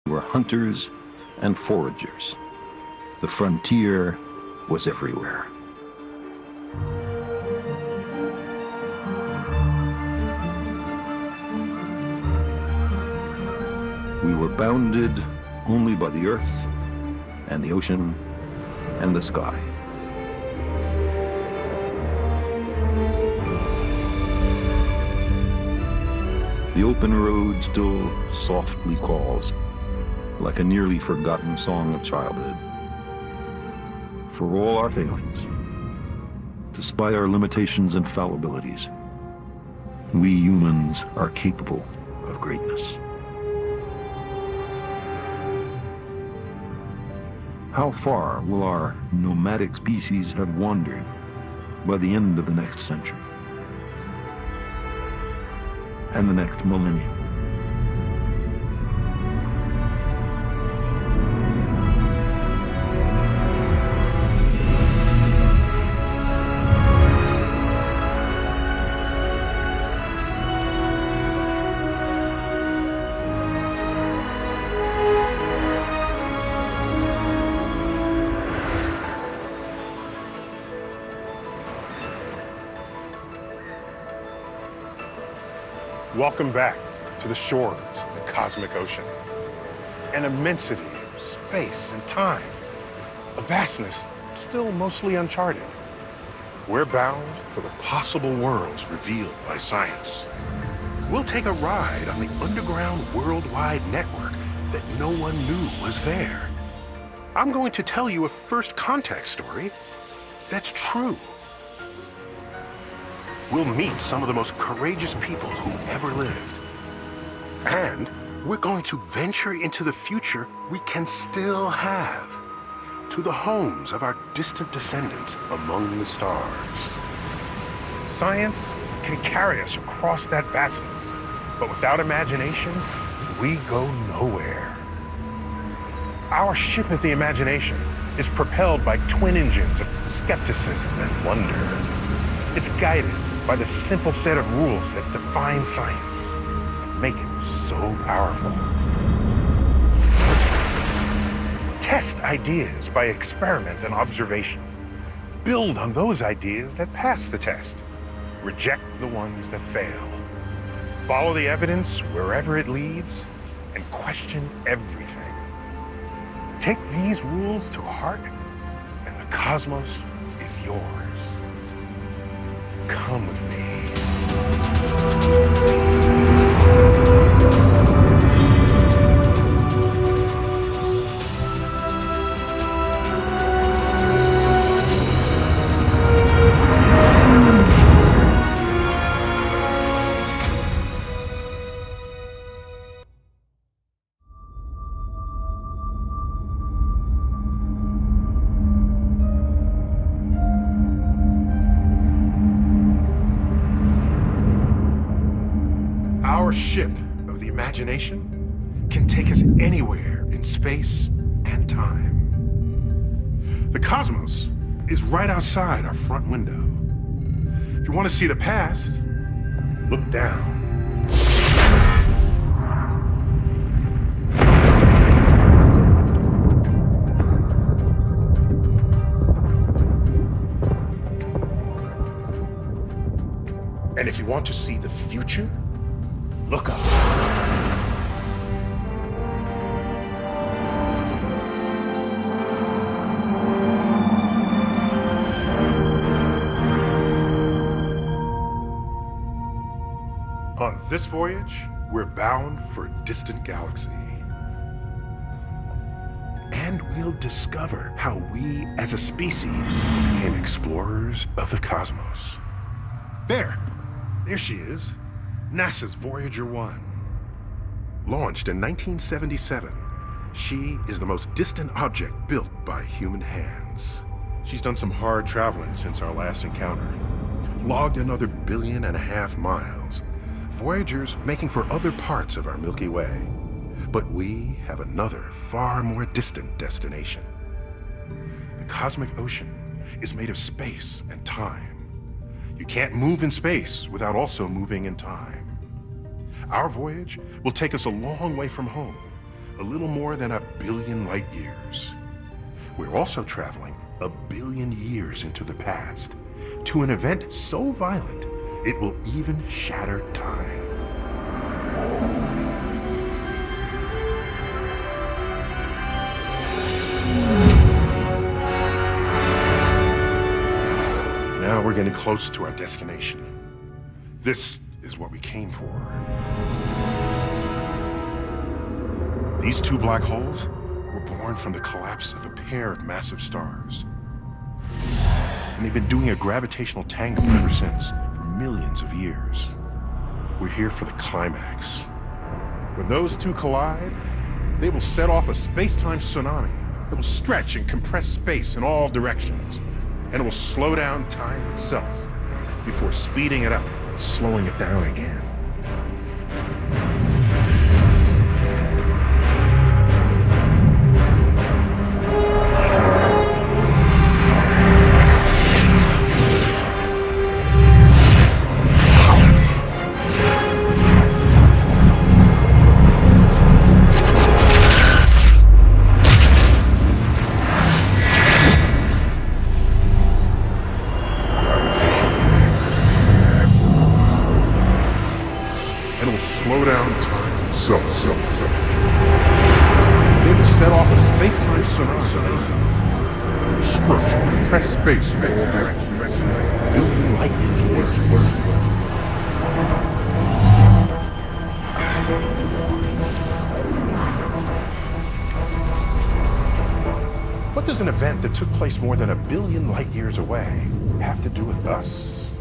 were hunters and foragers. The frontier was everywhere. We were bounded only by the earth and the ocean and the sky. The open road still softly calls, like a nearly forgotten song of childhood. For all our failings, despite our limitations and fallibilities, we humans are capable of greatness. How far will our nomadic species have wandered by the end of the next century and the next millennium? Welcome back to the shores of the cosmic ocean. An immensity of space and time. A vastness still mostly uncharted. We're bound for the possible worlds revealed by science. We'll take a ride on the underground worldwide network that no one knew was there. I'm going to tell you a first contact story that's true. We'll meet some of the most courageous people who ever lived. And we're going to venture into the future we can still have, to the homes of our distant descendants among the stars. Science can carry us across that vastness, but without imagination, we go nowhere. Our ship of the imagination is propelled by twin engines of skepticism and wonder. It's guided by the simple set of rules that define science and make it so powerful. Test ideas by experiment and observation. Build on those ideas that pass the test. Reject the ones that fail. Follow the evidence wherever it leads and question everything. Take these rules to heart and the cosmos is yours. Come with me. Our ship of the imagination can take us anywhere in space and time. The cosmos is right outside our front window. If you want to see the past, look down. And if you want to see the future, look up. On this voyage, we're bound for a distant galaxy. And we'll discover how we as a species became explorers of the cosmos. There she is. NASA's Voyager 1. Launched in 1977, she is the most distant object built by human hands. She's done some hard traveling since our last encounter. Logged another 1.5 billion miles. Voyager's making for other parts of our Milky Way. But we have another far more distant destination. The cosmic ocean is made of space and time. You can't move in space without also moving in time. Our voyage will take us a long way from home, a little more than 1 billion light years. We're also traveling 1 billion years into the past to an event so violent it will even shatter time. Now we're getting close to our destination. This is what we came for. These two black holes were born from the collapse of a pair of massive stars. And they've been doing a gravitational tango ever since, for millions of years. We're here for the climax. When those two collide, they will set off a space-time tsunami that will stretch and compress space in all directions. And it will slow down time itself before speeding it up and slowing it down again. Slow down time itself. They will set off a space-time tsunami. Compress space in all directions. Billion light years away. What does an event that took place more than 1 billion light years away have to do with us?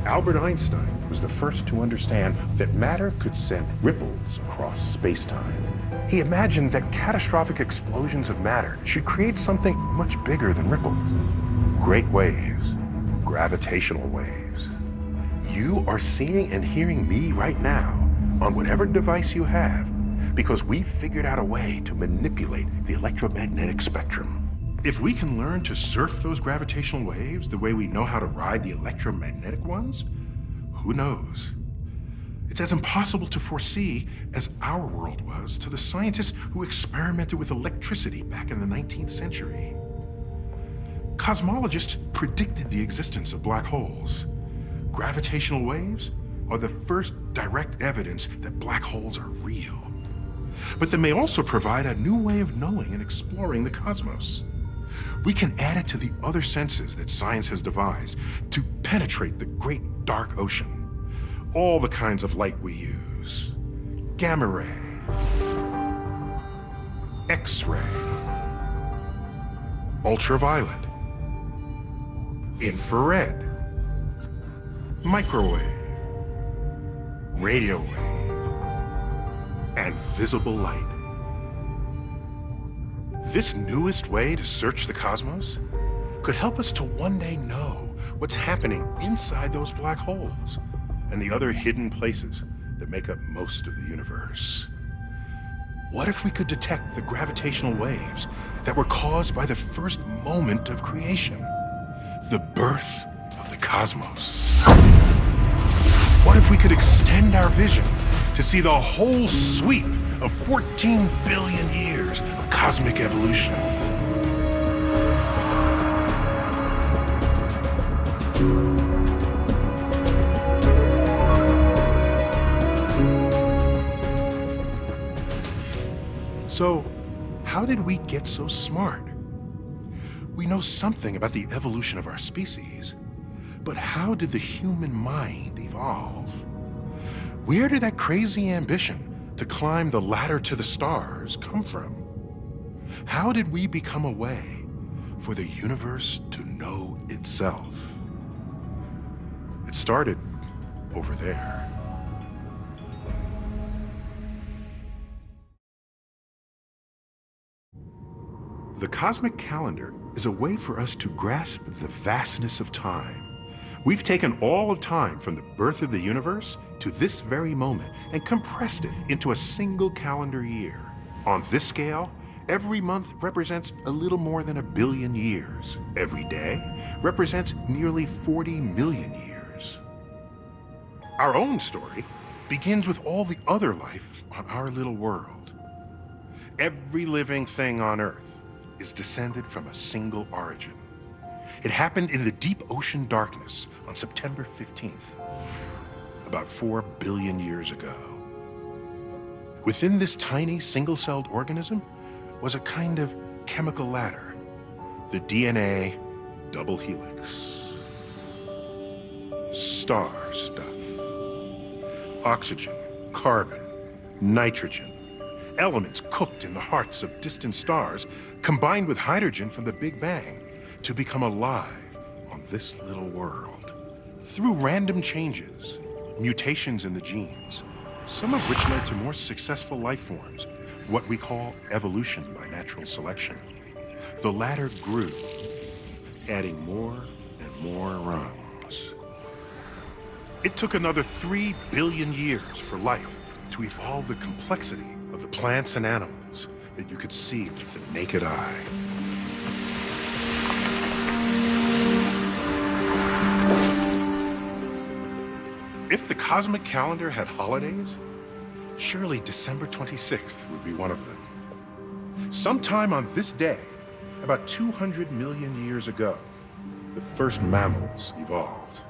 Albert Einstein was the first to understand that matter could send ripples across space-time. He imagined that catastrophic explosions of matter should create something much bigger than ripples. Great waves, gravitational waves. You are seeing and hearing me right now on whatever device you have because we figured out a way to manipulate the electromagnetic spectrum. If we can learn to surf those gravitational waves the way we know how to ride the electromagnetic ones, who knows? It's as impossible to foresee as our world was to the scientists who experimented with electricity back in the 19th century. Cosmologists predicted the existence of black holes. Gravitational waves are the first direct evidence that black holes are real. But they may also provide a new way of knowing and exploring the cosmos. We can add it to the other senses that science has devised to penetrate the great dark ocean. All the kinds of light we use. Gamma ray, X-ray, ultraviolet, infrared, microwave, radio wave, and visible light. This newest way to search the cosmos could help us to one day know what's happening inside those black holes and the other hidden places that make up most of the universe. What if we could detect the gravitational waves that were caused by the first moment of creation, the birth of the cosmos? What if we could extend our vision to see the whole sweep of 14 billion years of cosmic evolution? So, how did we get so smart? We know something about the evolution of our species, but how did the human mind evolve? Where did that crazy ambition to climb the ladder to the stars come from? How did we become a way for the universe to know itself? It started over there. The cosmic calendar is a way for us to grasp the vastness of time. We've taken all of time from the birth of the universe to this very moment and compressed it into a single calendar year. On this scale, every month represents a little more than 1 billion years. Every day represents nearly 40 million years. Our own story begins with all the other life on our little world. Every living thing on Earth is descended from a single origin. It happened in the deep ocean darkness on September 15th, about 4 billion years ago. Within this tiny single-celled organism was a kind of chemical ladder, the DNA double helix. Star stuff. Oxygen, carbon, nitrogen, elements cooked in the hearts of distant stars combined with hydrogen from the Big Bang to become alive on this little world. Through random changes, mutations in the genes, some of which led to more successful life forms, what we call evolution by natural selection, the ladder grew, adding more and more rungs. It took another 3 billion years for life to evolve the complexity of the plants and animals that you could see with the naked eye. If the cosmic calendar had holidays, surely December 26th would be one of them. Sometime on this day, about 200 million years ago, the first mammals evolved.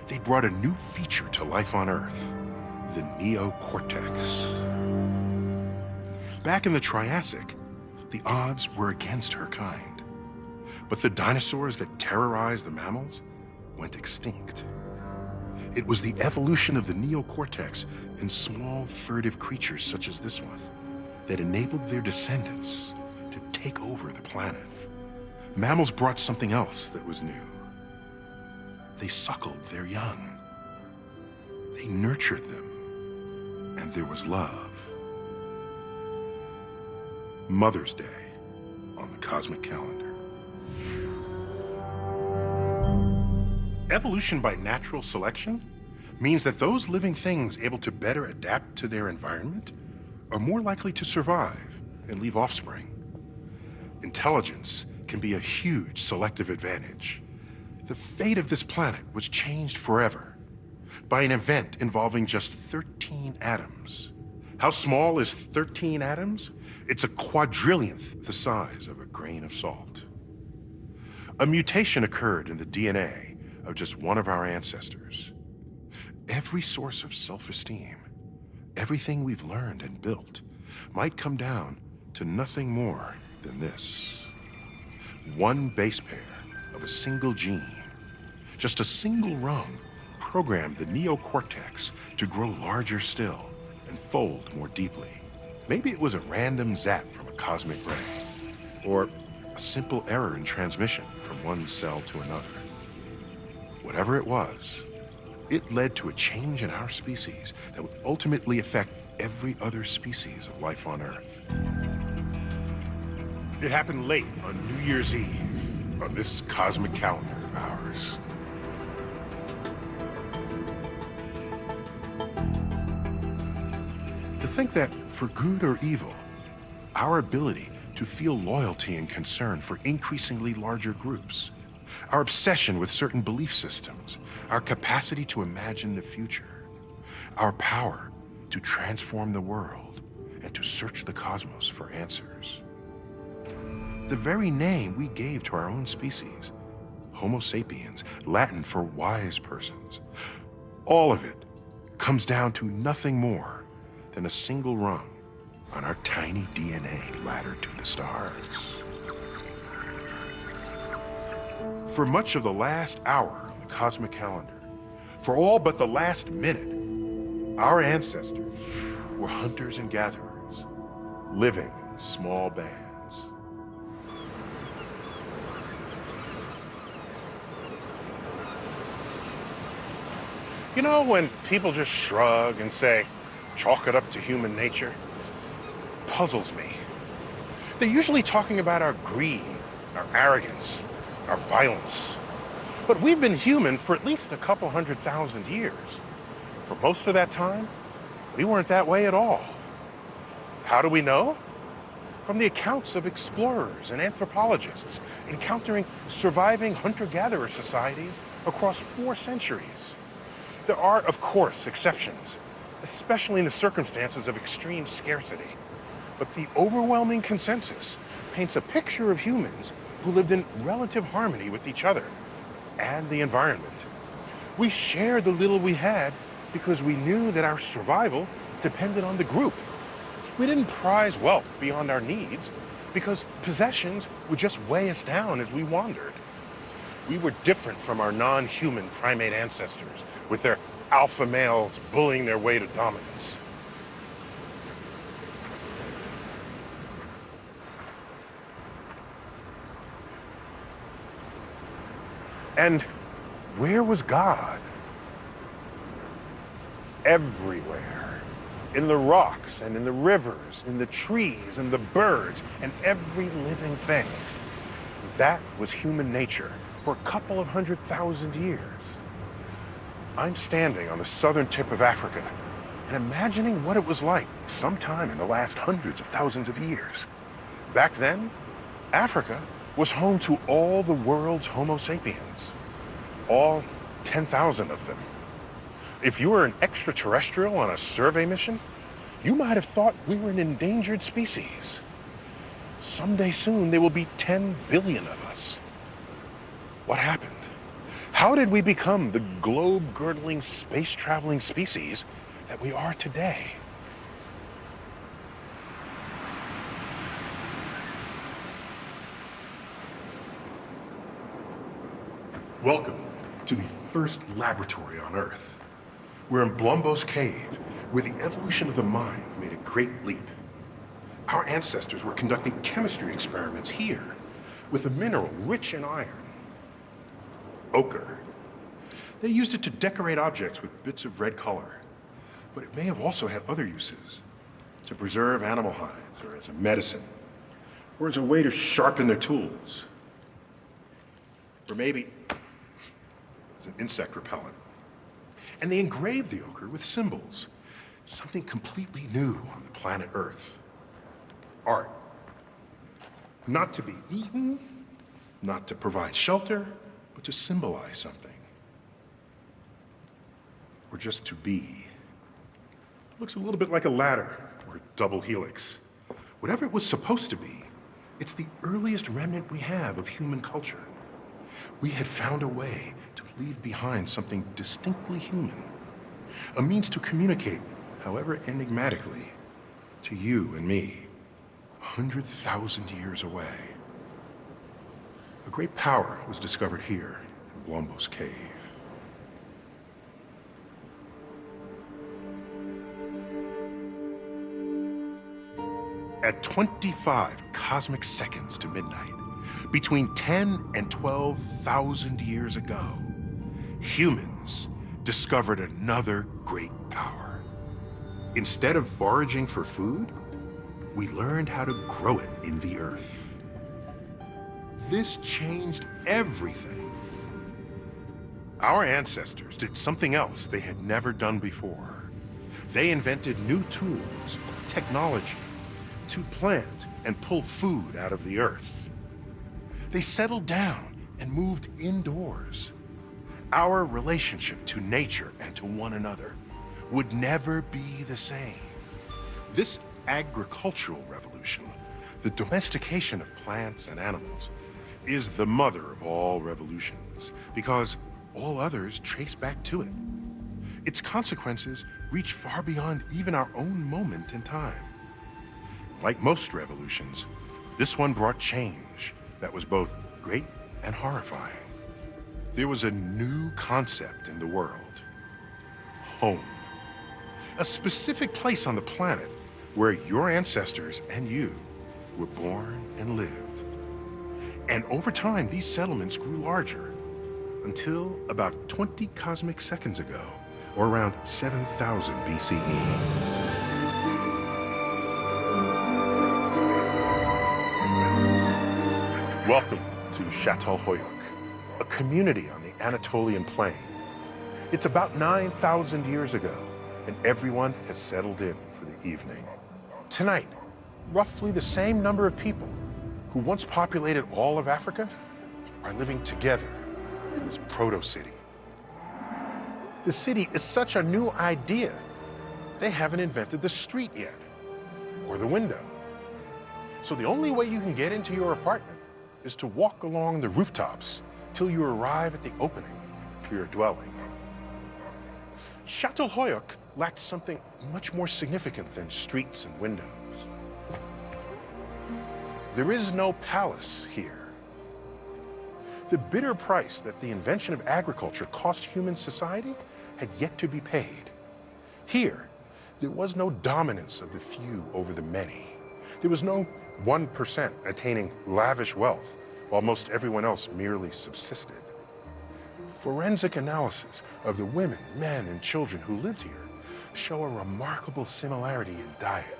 They brought a new feature to life on Earth, the neocortex. Back in the Triassic, the odds were against her kind. But the dinosaurs that terrorized the mammals went extinct. It was the evolution of the neocortex in small, furtive creatures such as this one that enabled their descendants to take over the planet. Mammals brought something else that was new. They suckled their young. They nurtured them, and there was love. Mother's Day on the cosmic calendar. Evolution by natural selection means that those living things able to better adapt to their environment are more likely to survive and leave offspring. Intelligence can be a huge selective advantage. The fate of this planet was changed forever by an event involving just 13 atoms. How small is 13 atoms? It's a quadrillionth the size of a grain of salt. A mutation occurred in the DNA of just one of our ancestors. Every source of self-esteem, everything we've learned and built, might come down to nothing more than this. One base pair of a single gene, just a single rung, programmed the neocortex to grow larger still and fold more deeply. Maybe it was a random zap from a cosmic ray, or a simple error in transmission from one cell to another. Whatever it was, it led to a change in our species that would ultimately affect every other species of life on Earth. It happened late on New Year's Eve, on this cosmic calendar of ours. To think that, for good or evil, our ability to feel loyalty and concern for increasingly larger groups, our obsession with certain belief systems, our capacity to imagine the future, our power to transform the world and to search the cosmos for answers. The very name we gave to our own species, Homo sapiens, Latin for wise persons, all of it comes down to nothing more than a single rung on our tiny DNA ladder to the stars. For much of the last hour on the cosmic calendar, for all but the last minute, our ancestors were hunters and gatherers, living in small bands. You know, when people just shrug and say, chalk it up to human nature, it puzzles me. They're usually talking about our greed, our arrogance, our violence. But we've been human for at least a couple 100,000 years. For most of that time, we weren't that way at all. How do we know? From the accounts of explorers and anthropologists encountering surviving hunter-gatherer societies across 4 centuries. There are, of course, exceptions, especially in the circumstances of extreme scarcity. But the overwhelming consensus paints a picture of humans who lived in relative harmony with each other and the environment. We shared the little we had because we knew that our survival depended on the group. We didn't prize wealth beyond our needs because possessions would just weigh us down as we wandered. We were different from our non-human primate ancestors, with their alpha males bullying their way to dominance. And where was God? Everywhere. In the rocks and in the rivers, in the trees and the birds and every living thing. That was human nature for a couple of 100,000 years. I'm standing on the southern tip of Africa and imagining what it was like sometime in the last hundreds of thousands of years. Back then, Africa was home to all the world's Homo sapiens, all 10,000 of them. If you were an extraterrestrial on a survey mission, you might have thought we were an endangered species. Someday soon, there will be 10 billion of us. What happened? How did we become the globe-girdling, space-traveling species that we are today? Welcome to the first laboratory on Earth. We're in Blombos Cave, where the evolution of the mind made a great leap. Our ancestors were conducting chemistry experiments here with a mineral rich in iron, ochre. They used it to decorate objects with bits of red color, but it may have also had other uses, to preserve animal hides, or as a medicine, or as a way to sharpen their tools, or maybe as an insect repellent. And they engraved the ochre with symbols, something completely new on the planet Earth. Art. Not to be eaten, not to provide shelter, but to symbolize something. Or just to be. Looks a little bit like a ladder or a double helix. Whatever it was supposed to be, it's the earliest remnant we have of human culture. We had found a way to leave behind something distinctly human, a means to communicate, however enigmatically, to you and me, 100,000 years away. A great power was discovered here in Blombos Cave. At 25 cosmic seconds to midnight, between 10 and 12,000 years ago, humans discovered another great power. Instead of foraging for food, we learned how to grow it in the earth. This changed everything. Our ancestors did something else they had never done before. They invented new tools, technology, to plant and pull food out of the earth. They settled down and moved indoors. Our relationship to nature and to one another would never be the same. This agricultural revolution, the domestication of plants and animals, is the mother of all revolutions because all others trace back to it. Its consequences reach far beyond even our own moment in time. Like most revolutions, this one brought change that was both great and horrifying. There was a new concept in the world: home. A specific place on the planet where your ancestors and you were born and lived. And over time, these settlements grew larger until about 20 cosmic seconds ago, or around 7,000 BCE. Welcome to Çatalhöyük, a community on the Anatolian plain. It's about 9,000 years ago, and everyone has settled in for the evening. Tonight, roughly the same number of people who once populated all of Africa are living together in this proto-city. The city is such a new idea, they haven't invented the street yet, or the window, So the only way you can get into your apartment is to walk along the rooftops till you arrive at the opening to your dwelling. Çatalhöyük lacked something much more significant than streets and windows. There is no palace here. The bitter price that the invention of agriculture cost human society had yet to be paid. Here, there was no dominance of the few over the many. There was no 1% attaining lavish wealth while most everyone else merely subsisted. Forensic analysis of the women, men, and children who lived here show a remarkable similarity in diet.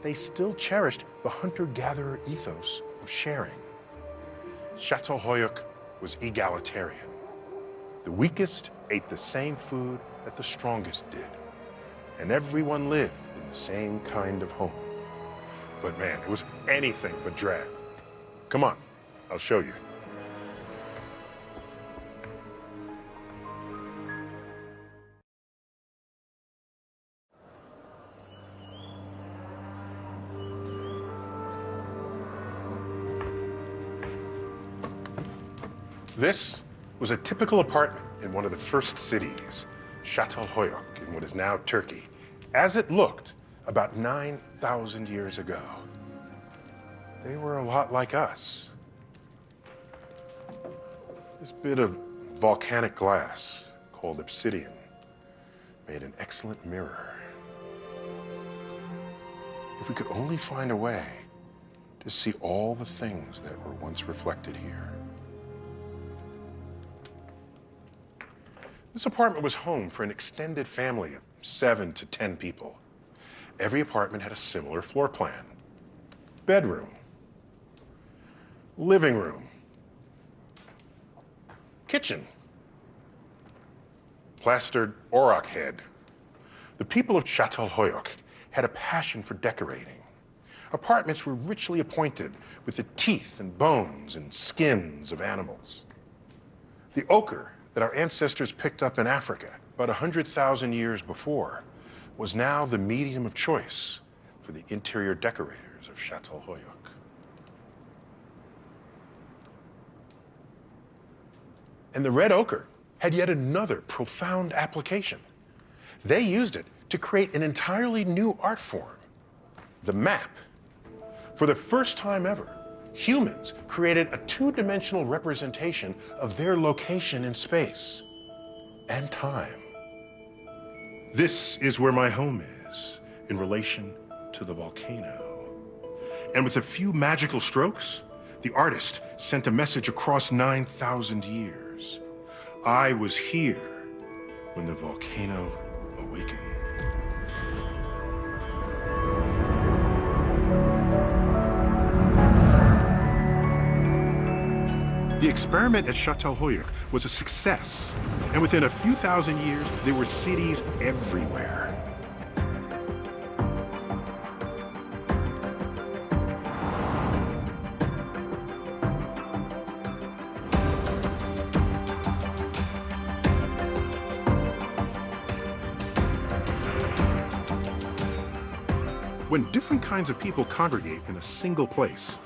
They still cherished the hunter-gatherer ethos of sharing. Çatalhöyük was egalitarian. The weakest ate the same food that the strongest did, and everyone lived in the same kind of home. But man, it was anything but drab. Come on, I'll show you. This was a typical apartment in one of the first cities, Çatalhöyük, in what is now Turkey, as it looked about 9,000 years ago. They were a lot like us. This bit of volcanic glass, called obsidian, made an excellent mirror. If we could only find a way to see all the things that were once reflected here. This apartment was home for an extended family of 7 to 10 people. Every apartment had a similar floor plan. Bedroom, living room, kitchen, plastered auroch head. The people of Çatalhöyük had a passion for decorating. Apartments were richly appointed with the teeth and bones and skins of animals. The ochre that our ancestors picked up in Africa about 100,000 years before was now the medium of choice for the interior decorators of Çatalhöyük. And the red ochre had yet another profound application. They used it to create an entirely new art form, the map. For the first time ever, humans created a two-dimensional representation of their location in space and time. This is where my home is in relation to the volcano. And with a few magical strokes, the artist sent a message across 9,000 years. I was here when the volcano awakened. The experiment at Çatalhöyük was a success, and within a few thousand years, there were cities everywhere. When different kinds of people congregate in a single place,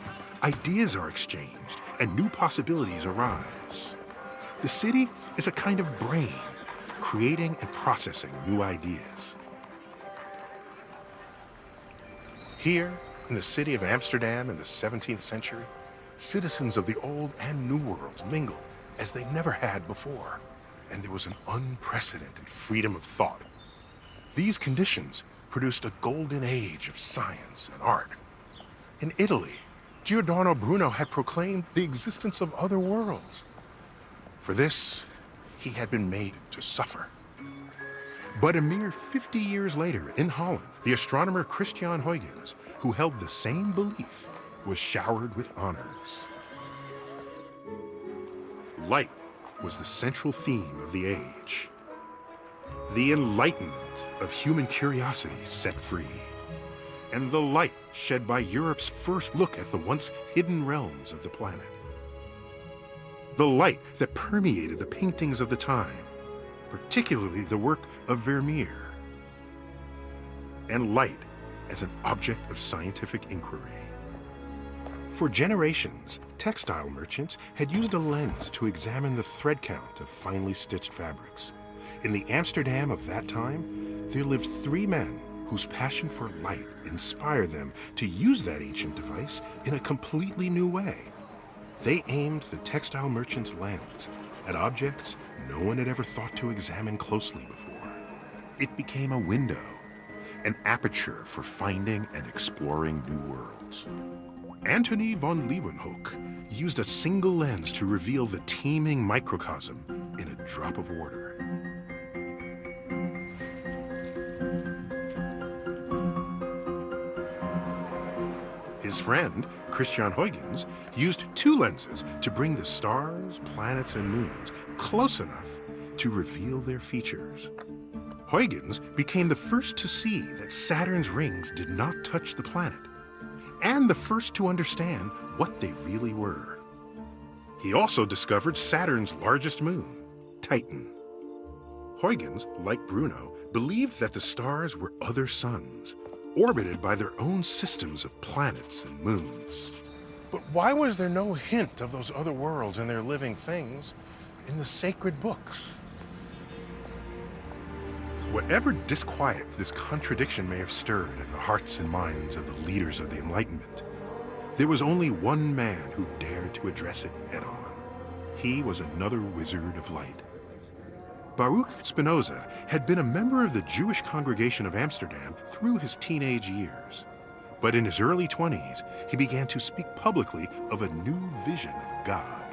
ideas are exchanged and new possibilities arise. The city is a kind of brain, creating and processing new ideas. Here, in the city of Amsterdam in the 17th century, citizens of the old and new worlds mingled as they never had before, and there was an unprecedented freedom of thought. These conditions produced a golden age of science and art. In Italy, Giordano Bruno had proclaimed the existence of other worlds. For this, he had been made to suffer. But a mere 50 years later, in Holland, the astronomer Christian Huygens, who held the same belief, was showered with honors. Light was the central theme of the age. The enlightenment of human curiosity set free, and the light shed by Europe's first look at the once hidden realms of the planet. The light that permeated the paintings of the time, particularly the work of Vermeer, and light as an object of scientific inquiry. For generations, textile merchants had used a lens to examine the thread count of finely stitched fabrics. In the Amsterdam of that time, there lived 3 men whose passion for light inspired them to use that ancient device in a completely new way. They aimed the textile merchant's lens at objects no one had ever thought to examine closely before. It became a window, an aperture for finding and exploring new worlds. Antony von Leeuwenhoek used a single lens to reveal the teeming microcosm in a drop of water. His friend, Christian Huygens, used 2 lenses to bring the stars, planets, and moons close enough to reveal their features. Huygens became the first to see that Saturn's rings did not touch the planet, and the first to understand what they really were. He also discovered Saturn's largest moon, Titan. Huygens, like Bruno, believed that the stars were other suns, orbited by their own systems of planets and moons. But why was there no hint of those other worlds and their living things in the sacred books? Whatever disquiet this contradiction may have stirred in the hearts and minds of the leaders of the Enlightenment, there was only one man who dared to address it head-on. He was another wizard of light. Baruch Spinoza had been a member of the Jewish congregation of Amsterdam through his teenage years. But in his early 20s, he began to speak publicly of a new vision of God.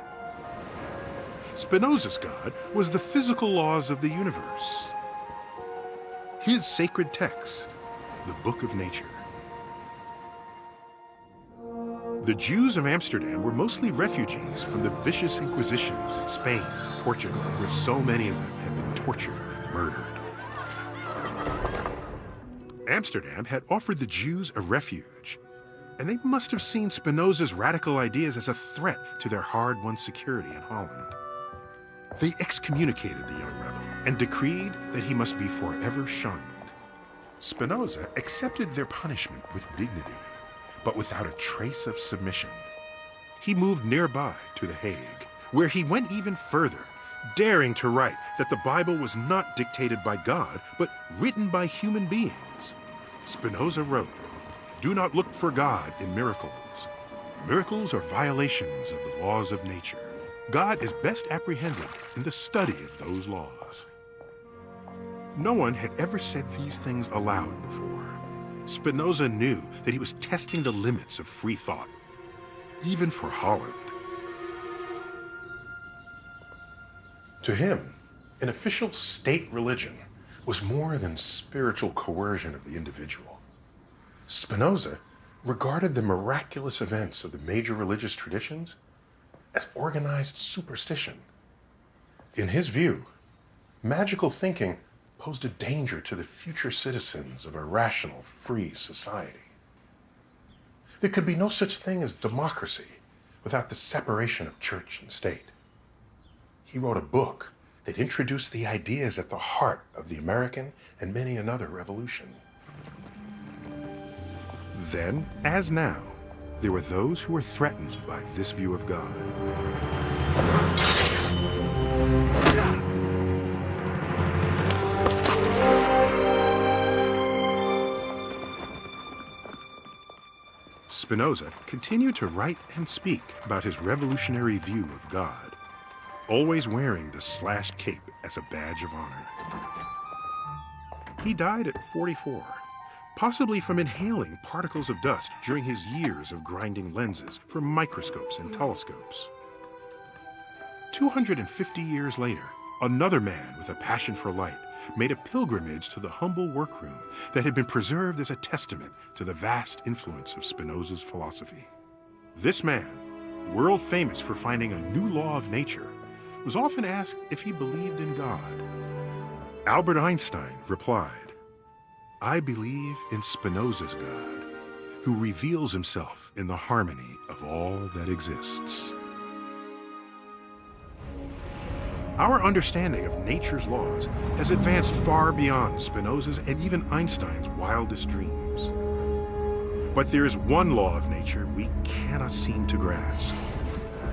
Spinoza's God was the physical laws of the universe. His sacred text, the Book of Nature. The Jews of Amsterdam were mostly refugees from the vicious inquisitions in Spain and Portugal, where so many of them had been tortured and murdered. Amsterdam had offered the Jews a refuge, and they must have seen Spinoza's radical ideas as a threat to their hard-won security in Holland. They excommunicated the young rebel and decreed that he must be forever shunned. Spinoza accepted their punishment with dignity, but without a trace of submission. He moved nearby to The Hague, where he went even further, daring to write that the Bible was not dictated by God, but written by human beings. Spinoza wrote, "Do not look for God in miracles. Miracles are violations of the laws of nature. God is best apprehended in the study of those laws." No one had ever said these things aloud before. Spinoza knew that he was testing the limits of free thought, even for Holland. To him, an official state religion was more than spiritual coercion of the individual. Spinoza regarded the miraculous events of the major religious traditions as organized superstition. In his view, magical thinking posed a danger to the future citizens of a rational, free society. There could be no such thing as democracy without the separation of church and state. He wrote a book that introduced the ideas at the heart of the American and many another revolution. Then, as now, there were those who were threatened by this view of God. Spinoza continued to write and speak about his revolutionary view of God, always wearing the slashed cape as a badge of honor. He died at 44, possibly from inhaling particles of dust during his years of grinding lenses for microscopes and telescopes. 250 years later, another man with a passion for light made a pilgrimage to the humble workroom that had been preserved as a testament to the vast influence of Spinoza's philosophy. This man, world famous for finding a new law of nature, was often asked if he believed in God. Albert Einstein replied, "I believe in Spinoza's God, who reveals himself in the harmony of all that exists." Our understanding of nature's laws has advanced far beyond Spinoza's and even Einstein's wildest dreams. But there's one law of nature we cannot seem to grasp.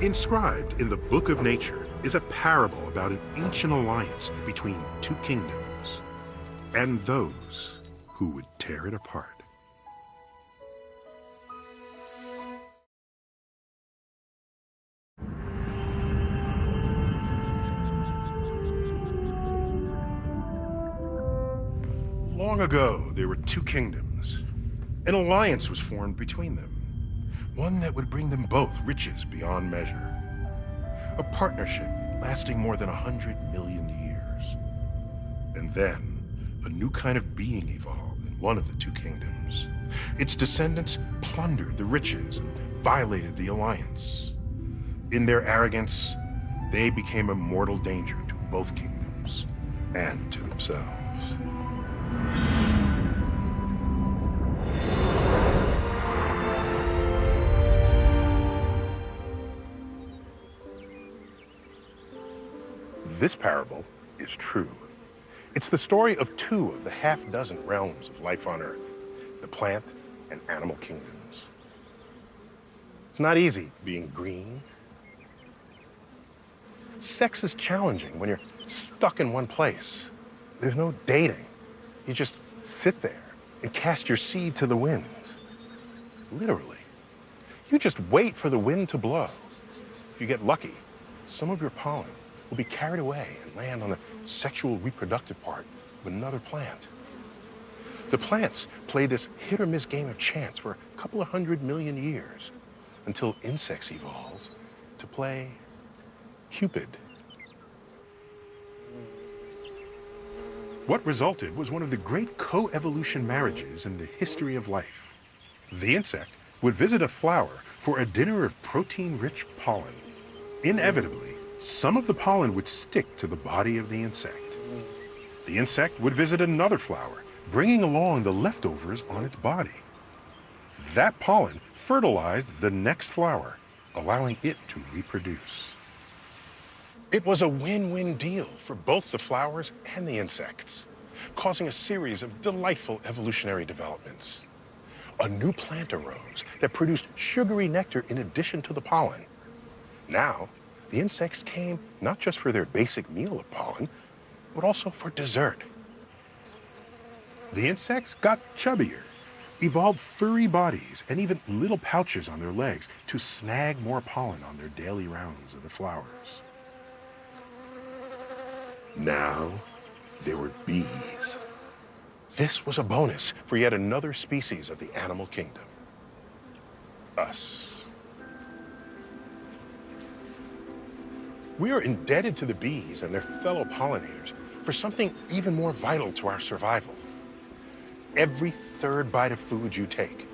Inscribed in the Book of Nature is a parable about an ancient alliance between two kingdoms and those who would tear it apart. Long ago, there were two kingdoms. An alliance was formed between them, one that would bring them both riches beyond measure. A partnership lasting more than 100 million years. And then, a new kind of being evolved in one of the two kingdoms. Its descendants plundered the riches and violated the alliance. In their arrogance, they became a mortal danger to both kingdoms and to themselves. This parable is true. It's the story of two of the half-dozen realms of life on Earth, the plant and animal kingdoms. It's not easy being green. Sex is challenging when you're stuck in one place. There's no dating. You just sit there and cast your seed to the winds. Literally. You just wait for the wind to blow. If you get lucky, some of your pollen will be carried away and land on the sexual reproductive part of another plant. The plants play this hit or miss game of chance for a couple of 100 million years until insects evolve to play Cupid. What resulted was one of the great co-evolution marriages in the history of life. The insect would visit a flower for a dinner of protein-rich pollen. Inevitably, some of the pollen would stick to the body of the insect. The insect would visit another flower, bringing along the leftovers on its body. That pollen fertilized the next flower, allowing it to reproduce. It was a win-win deal for both the flowers and the insects, causing a series of delightful evolutionary developments. A new plant arose that produced sugary nectar in addition to the pollen. Now, the insects came not just for their basic meal of pollen, but also for dessert. The insects got chubbier, evolved furry bodies, and even little pouches on their legs to snag more pollen on their daily rounds of the flowers. Now, there were bees. This was a bonus for yet another species of the animal kingdom. Us. We are indebted to the bees and their fellow pollinators for something even more vital to our survival. Every third bite of food you take,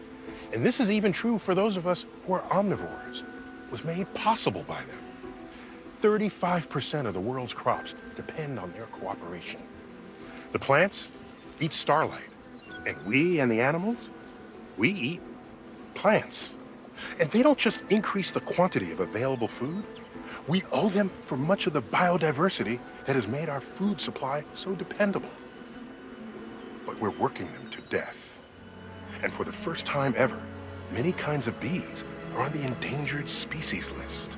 and this is even true for those of us who are omnivores, was made possible by them. 35% of the world's crops depend on their cooperation. The plants eat starlight, and we and the animals, we eat plants. And they don't just increase the quantity of available food, we owe them for much of the biodiversity that has made our food supply so dependable. But we're working them to death. And for the first time ever, many kinds of bees are on the endangered species list.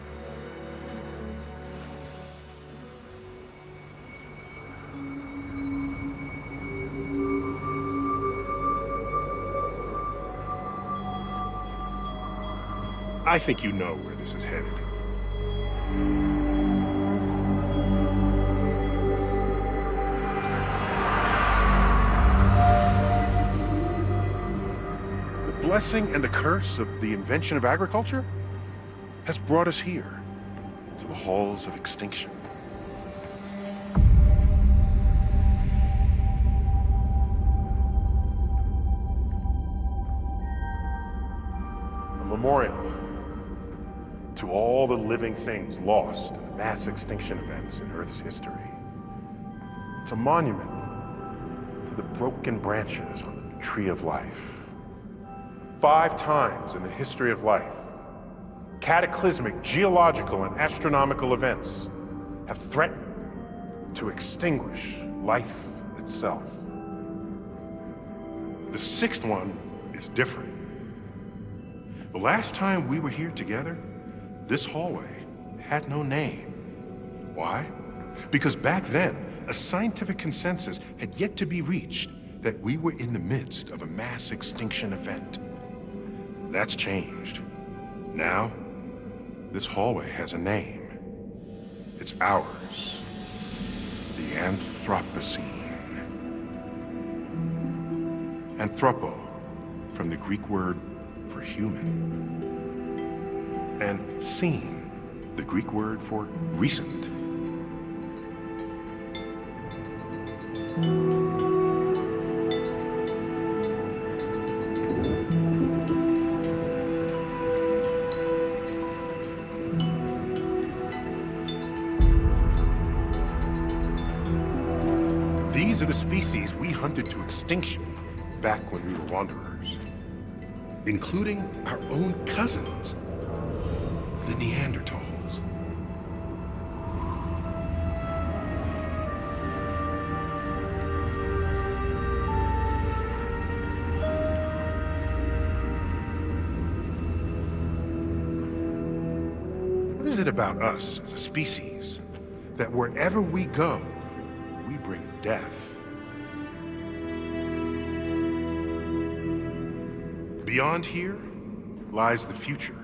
I think you know where this is headed. The blessing and the curse of the invention of agriculture has brought us here, to the halls of extinction. A memorial to all the living things lost in the mass extinction events in Earth's history. It's a monument to the broken branches on the tree of life. 5 times in the history of life, cataclysmic geological and astronomical events have threatened to extinguish life itself. The 6th one is different. The last time we were here together, this hallway had no name. Why? Because back then, a scientific consensus had yet to be reached that we were in the midst of a mass extinction event. That's changed. Now, this hallway has a name. It's ours. The Anthropocene. Anthropo, from the Greek word for human. And scene, the Greek word for recent. These are the species we hunted to extinction back when we were wanderers, including our own cousins, the Neanderthals. What is it about us as a species that wherever we go, we bring death? Beyond here lies the future.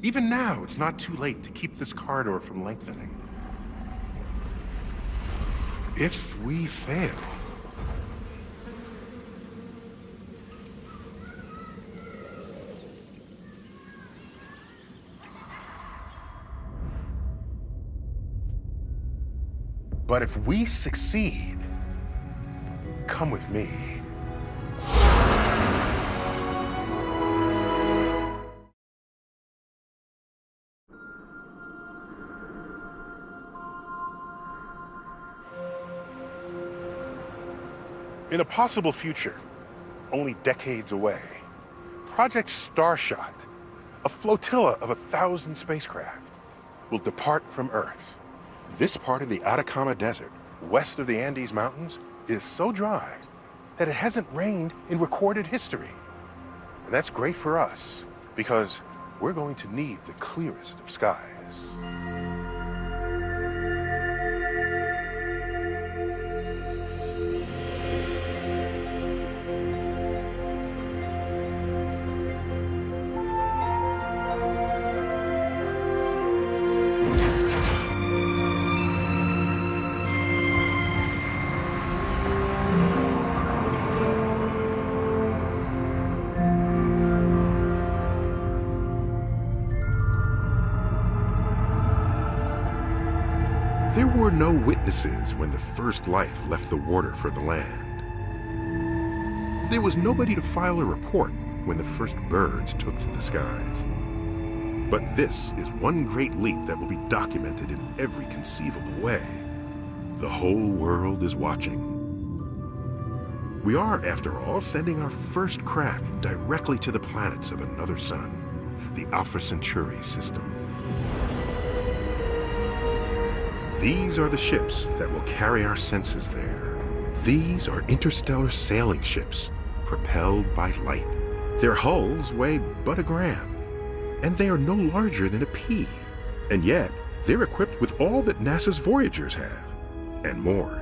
Even now, it's not too late to keep this corridor from lengthening. If we fail, but if we succeed, come with me. In a possible future, only decades away, Project Starshot, a flotilla of 1,000 spacecraft, will depart from Earth. This part of the Atacama Desert, west of the Andes Mountains, is so dry that it hasn't rained in recorded history. And that's great for us, because we're going to need the clearest of skies. There were no witnesses when the first life left the water for the land. There was nobody to file a report when the first birds took to the skies. But this is one great leap that will be documented in every conceivable way. The whole world is watching. We are, after all, sending our first craft directly to the planets of another sun, the Alpha Centauri system. These are the ships that will carry our senses there. These are interstellar sailing ships, propelled by light. Their hulls weigh but a gram, and they are no larger than a pea. And yet, they're equipped with all that NASA's Voyagers have, and more.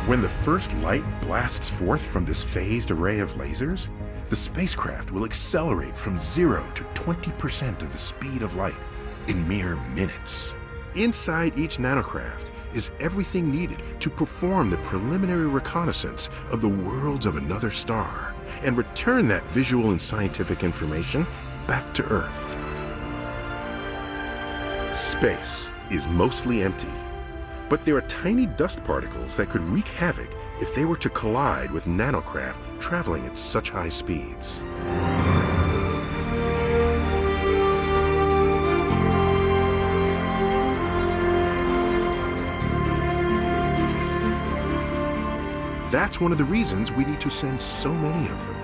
When the first light blasts forth from this phased array of lasers, the spacecraft will accelerate from 0 to 20% of the speed of light in mere minutes. Inside each nanocraft is everything needed to perform the preliminary reconnaissance of the worlds of another star and return that visual and scientific information back to Earth. Space is mostly empty. But there are tiny dust particles that could wreak havoc if they were to collide with nanocraft traveling at such high speeds. That's one of the reasons we need to send so many of them.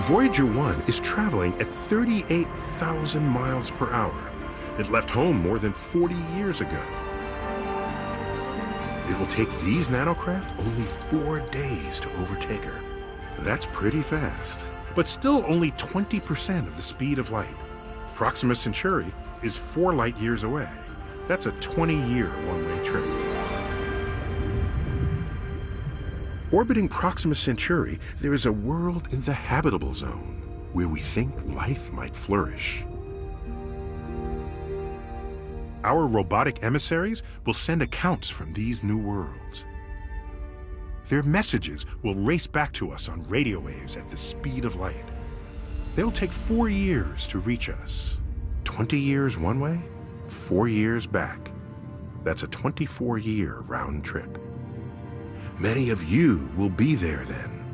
Voyager 1 is traveling at 38,000 miles per hour. It left home more than 40 years ago. It will take these nanocraft only 4 days to overtake her. That's pretty fast, but still only 20% of the speed of light. Proxima Centauri is 4 light years away. That's a 20-year one-way trip. Orbiting Proxima Centauri, there is a world in the habitable zone where we think life might flourish. Our robotic emissaries will send accounts from these new worlds. Their messages will race back to us on radio waves at the speed of light. They'll take 4 years to reach us. 20 years one way, 4 years back. That's a 24-year round trip. Many of you will be there then,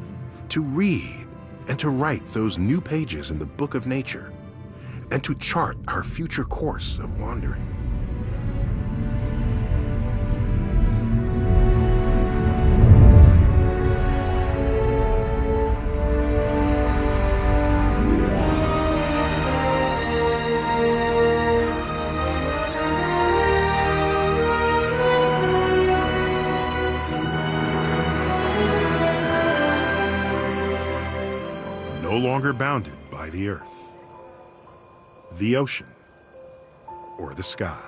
to read and to write those new pages in the book of nature, and to chart our future course of wandering. No longer bounded by the earth, the ocean, or the sky.